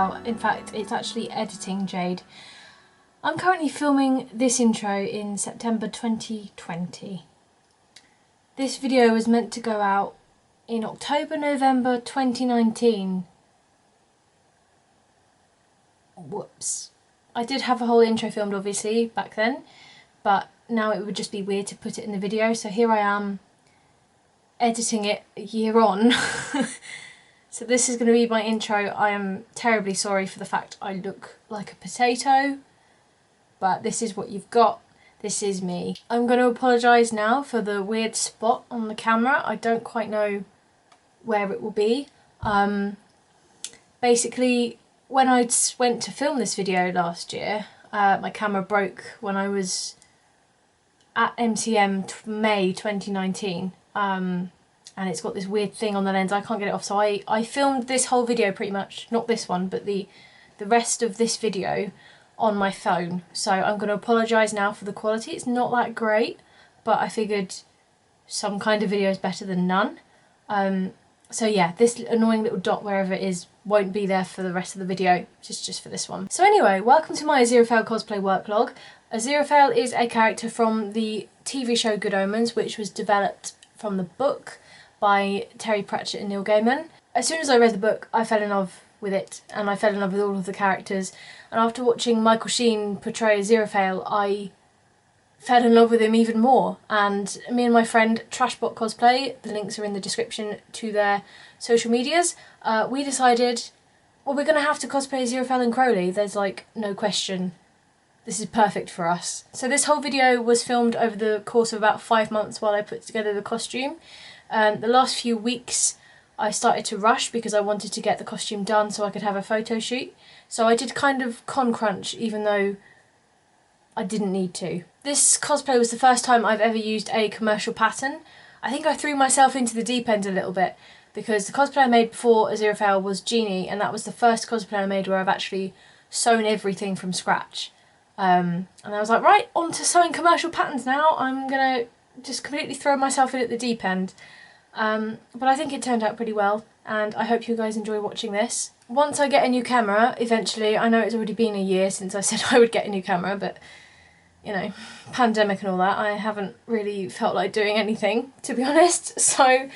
Well, in fact, it's actually editing Jade. I'm currently filming this intro in September 2020. This video was meant to go out in October, November 2019. Whoops. I did have a whole intro filmed obviously back then, but now it would just be weird to put it in the video, so here I am editing it a year on. So this is going to be my intro. I am terribly sorry for the fact I look like a potato, but this is what you've got. This is me. I'm going to apologise now for the weird spot on the camera. I don't quite know where it will be. Basically, when I went to film this video last year, my camera broke when I was at MCM May 2019. And it's got this weird thing on the lens, I can't get it off, so I filmed this whole video pretty much, not this one, but the rest of this video on my phone. So I'm going to apologise now for the quality. It's not that great, but I figured some kind of video is better than none. So yeah, this annoying little dot wherever it is won't be there for the rest of the video, just for this one. So anyway, welcome to my Aziraphale Cosplay Worklog. Aziraphale is a character from the TV show Good Omens, which was developed from the book by Terry Pratchett and Neil Gaiman. As soon as I read the book, I fell in love with it, and I fell in love with all of the characters. And after watching Michael Sheen portray Aziraphale, I fell in love with him even more. And me and my friend Trashbot Cosplay, the links are in the description to their social medias, we decided, well, we're going to have to cosplay Aziraphale and Crowley. There's like no question. This is perfect for us. So this whole video was filmed over the course of about 5 months while I put together the costume. The last few weeks I started to rush because I wanted to get the costume done so I could have a photo shoot. So I did kind of con crunch even though I didn't need to. This cosplay was the first time I've ever used a commercial pattern. I think I threw myself into the deep end a little bit because the cosplay I made before Aziraphale was Genie, and that was the first cosplay I made where I've actually sewn everything from scratch. And I was like, right, on to sewing commercial patterns now. I'm gonna just completely throw myself in at the deep end. But I think it turned out pretty well, and I hope you guys enjoy watching this. Once I get a new camera, eventually, I know it's already been a year since I said I would get a new camera, but, you know, pandemic and all that, I haven't really felt like doing anything, to be honest, so...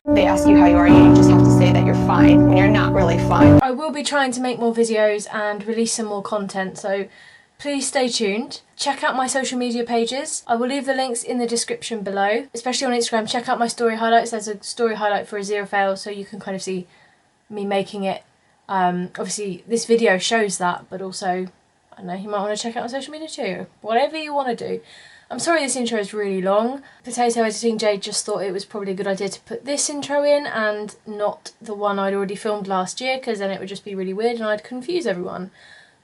They ask you how you are, you just have to say that you're fine when you're not really fine. I will be trying to make more videos and release some more content, so please stay tuned. Check out my social media pages. I will leave the links in the description below, especially on Instagram. Check out my story highlights. There's a story highlight for Aziraphale, so you can kind of see me making it. Obviously this video shows that, but also, I don't know, you might want to check out my social media too. Whatever you want to do. I'm sorry this intro is really long. Potato Editing Jade just thought it was probably a good idea to put this intro in and not the one I'd already filmed last year, because then it would just be really weird and I'd confuse everyone.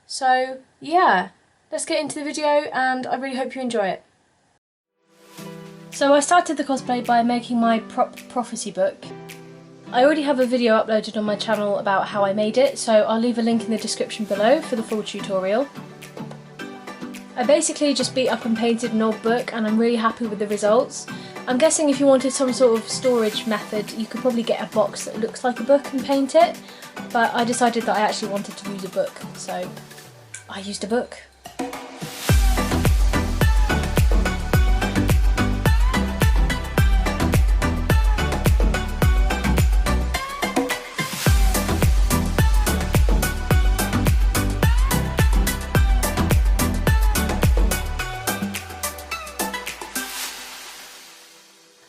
So yeah, let's get into the video and I really hope you enjoy it. So I started the cosplay by making my prop prophecy book. I already have a video uploaded on my channel about how I made it, so I'll leave a link in the description below for the full tutorial. I basically just beat up and painted an old book, and I'm really happy with the results. I'm guessing if you wanted some sort of storage method, you could probably get a box that looks like a book and paint it, but I decided that I actually wanted to use a book, so I used a book.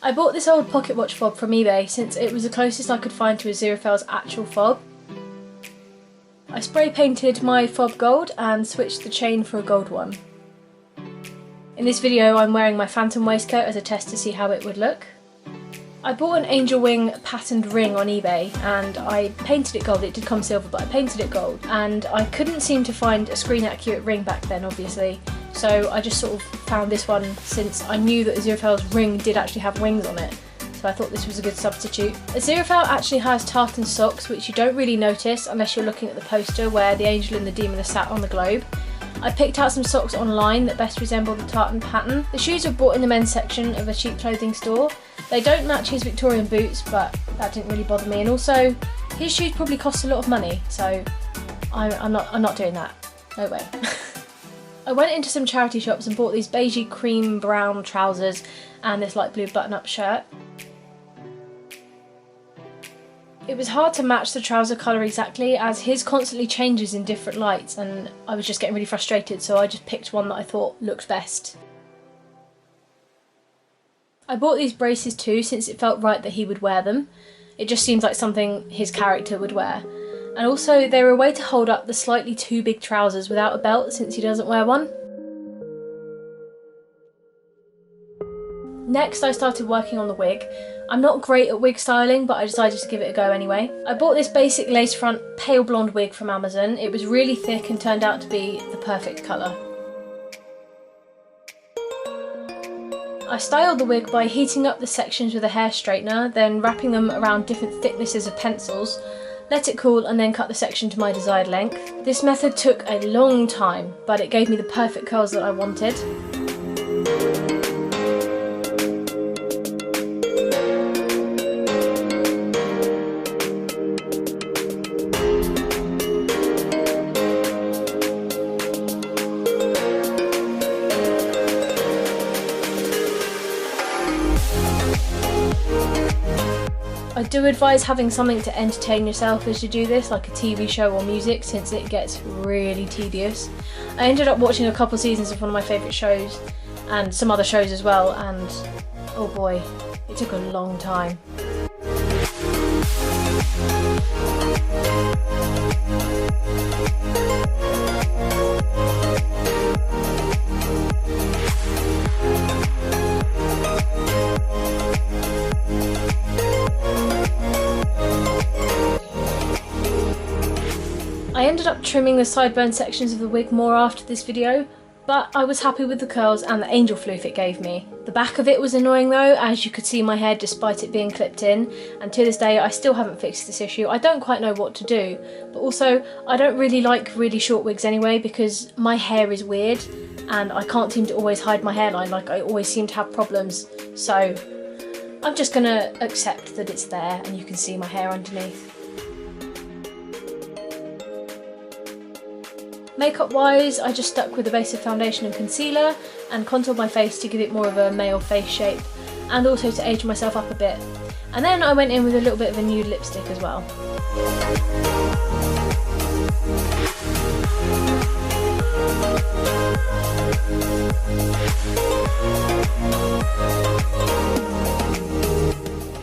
I bought this old pocket watch fob from eBay since it was the closest I could find to Aziraphale's actual fob. I spray painted my fob gold and switched the chain for a gold one. In this video I'm wearing my phantom waistcoat as a test to see how it would look. I bought an angel wing patterned ring on eBay and I painted it gold. It did come silver, but I painted it gold, and I couldn't seem to find a screen accurate ring back then, obviously. So I just sort of found this one since I knew that Aziraphale's ring did actually have wings on it. So I thought this was a good substitute. Aziraphale actually has tartan socks, which you don't really notice unless you're looking at the poster where the angel and the demon are sat on the globe. I picked out some socks online that best resemble the tartan pattern. The shoes were bought in the men's section of a cheap clothing store. They don't match his Victorian boots, but that didn't really bother me, and also His shoes probably cost a lot of money, so I'm not doing that. No way. I went into some charity shops and bought these beigey cream brown trousers and this light blue button-up shirt. It was hard to match the trouser colour exactly, as his constantly changes in different lights, and I was just getting really frustrated, so I just picked one that I thought looked best. I bought these braces too, since it felt right that he would wear them. It just seems like something his character would wear. And also they were a way to hold up the slightly too big trousers without a belt, since he doesn't wear one. Next I started working on the wig. I'm not great at wig styling, but I decided to give it a go anyway. I bought this basic lace front pale blonde wig from Amazon. It was really thick and turned out to be the perfect colour. I styled the wig by heating up the sections with a hair straightener, then wrapping them around different thicknesses of pencils, let it cool and then cut the section to my desired length. This method took a long time, but it gave me the perfect curls that I wanted. I do advise having something to entertain yourself as you do this, like a TV show or music, since it gets really tedious. I ended up watching a couple seasons of one of my favourite shows, and some other shows as well, and oh boy, it took a long time. I ended up trimming the sideburn sections of the wig more after this video, but I was happy with the curls and the angel floof it gave me. The back of it was annoying though, as you could see my hair despite it being clipped in, and to this day I still haven't fixed this issue. I don't quite know what to do, but also I don't really like really short wigs anyway, because my hair is weird and I can't seem to always hide my hairline, like I always seem to have problems, so I'm just gonna accept that it's there and you can see my hair underneath. Makeup wise, I just stuck with the basic foundation and concealer and contoured my face to give it more of a male face shape, and also to age myself up a bit. And then I went in with a little bit of a nude lipstick as well.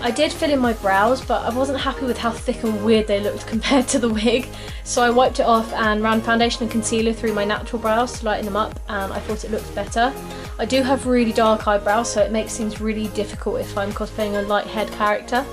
I did fill in my brows, but I wasn't happy with how thick and weird they looked compared to the wig, so I wiped it off and ran foundation and concealer through my natural brows to lighten them up, and I thought it looked better. I do have really dark eyebrows, so it makes things really difficult if I'm cosplaying a light-haired character.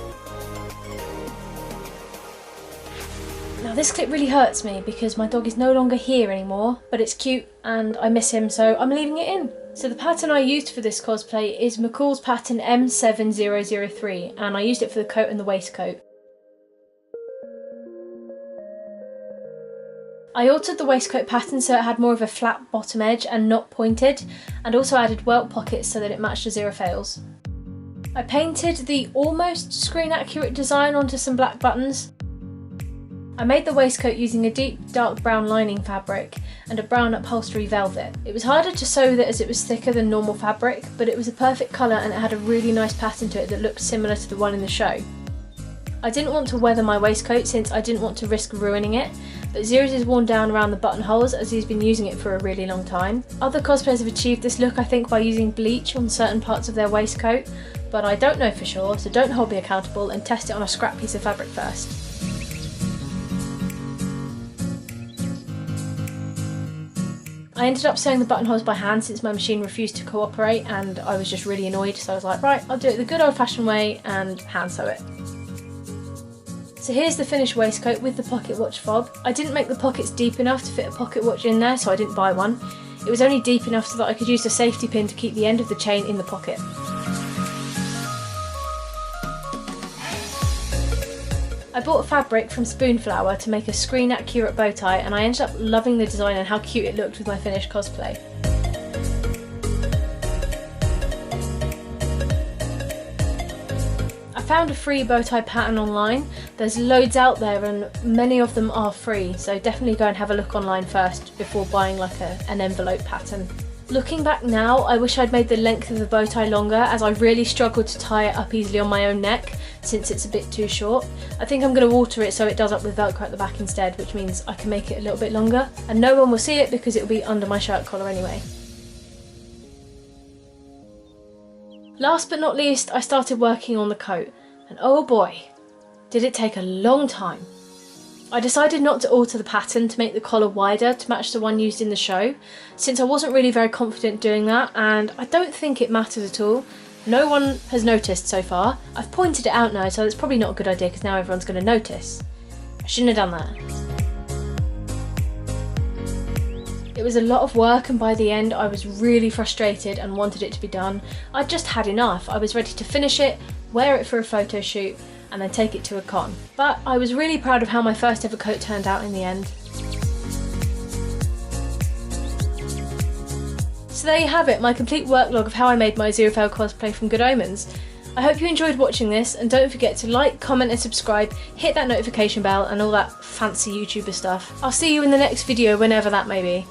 Now this clip really hurts me because my dog is no longer here anymore, but it's cute and I miss him, so I'm leaving it in. So the pattern I used for this cosplay is McCall's pattern M7003, and I used it for the coat and the waistcoat. I altered the waistcoat pattern so it had more of a flat bottom edge and not pointed, and also added welt pockets so that it matched Aziraphale's. I painted the almost screen accurate design onto some black buttons. I made the waistcoat using a deep dark brown lining fabric and a brown upholstery velvet. It was harder to sew that as it was thicker than normal fabric, but it was a perfect colour and it had a really nice pattern to it that looked similar to the one in the show. I didn't want to weather my waistcoat since I didn't want to risk ruining it, but Zira's is worn down around the buttonholes as he's been using it for a really long time. Other cosplayers have achieved this look, I think, by using bleach on certain parts of their waistcoat, but I don't know for sure, so don't hold me accountable and test it on a scrap piece of fabric first. I ended up sewing the buttonholes by hand since my machine refused to cooperate and I was just really annoyed, so I was like, right, I'll do it the good old-fashioned way and hand sew it. So here's the finished waistcoat with the pocket watch fob. I didn't make the pockets deep enough to fit a pocket watch in there, so I didn't buy one. It was only deep enough so that I could use a safety pin to keep the end of the chain in the pocket. I bought fabric from Spoonflower to make a screen accurate bow tie, and I ended up loving the design and how cute it looked with my finished cosplay. I found a free bow tie pattern online. There's loads out there and many of them are free, so definitely go and have a look online first before buying like an envelope pattern. Looking back now, I wish I'd made the length of the bow tie longer, as I really struggled to tie it up easily on my own neck since it's a bit too short. I think I'm going to alter it so it does up with Velcro at the back instead, which means I can make it a little bit longer and no one will see it because it will be under my shirt collar anyway. Last but not least, I started working on the coat, and oh boy, did it take a long time. I decided not to alter the pattern to make the collar wider to match the one used in the show, since I wasn't really very confident doing that, and I don't think it matters at all. No one has noticed so far. I've pointed it out now, so it's probably not a good idea because now everyone's going to notice. I shouldn't have done that. It was a lot of work, and by the end I was really frustrated and wanted it to be done. I'd just had enough. I was ready to finish it, wear it for a photo shoot, and then take it to a con. But I was really proud of how my first ever coat turned out in the end. So there you have it, my complete worklog of how I made my Aziraphale cosplay from Good Omens. I hope you enjoyed watching this, and don't forget to like, comment and subscribe, hit that notification bell and all that fancy YouTuber stuff. I'll see you in the next video whenever that may be.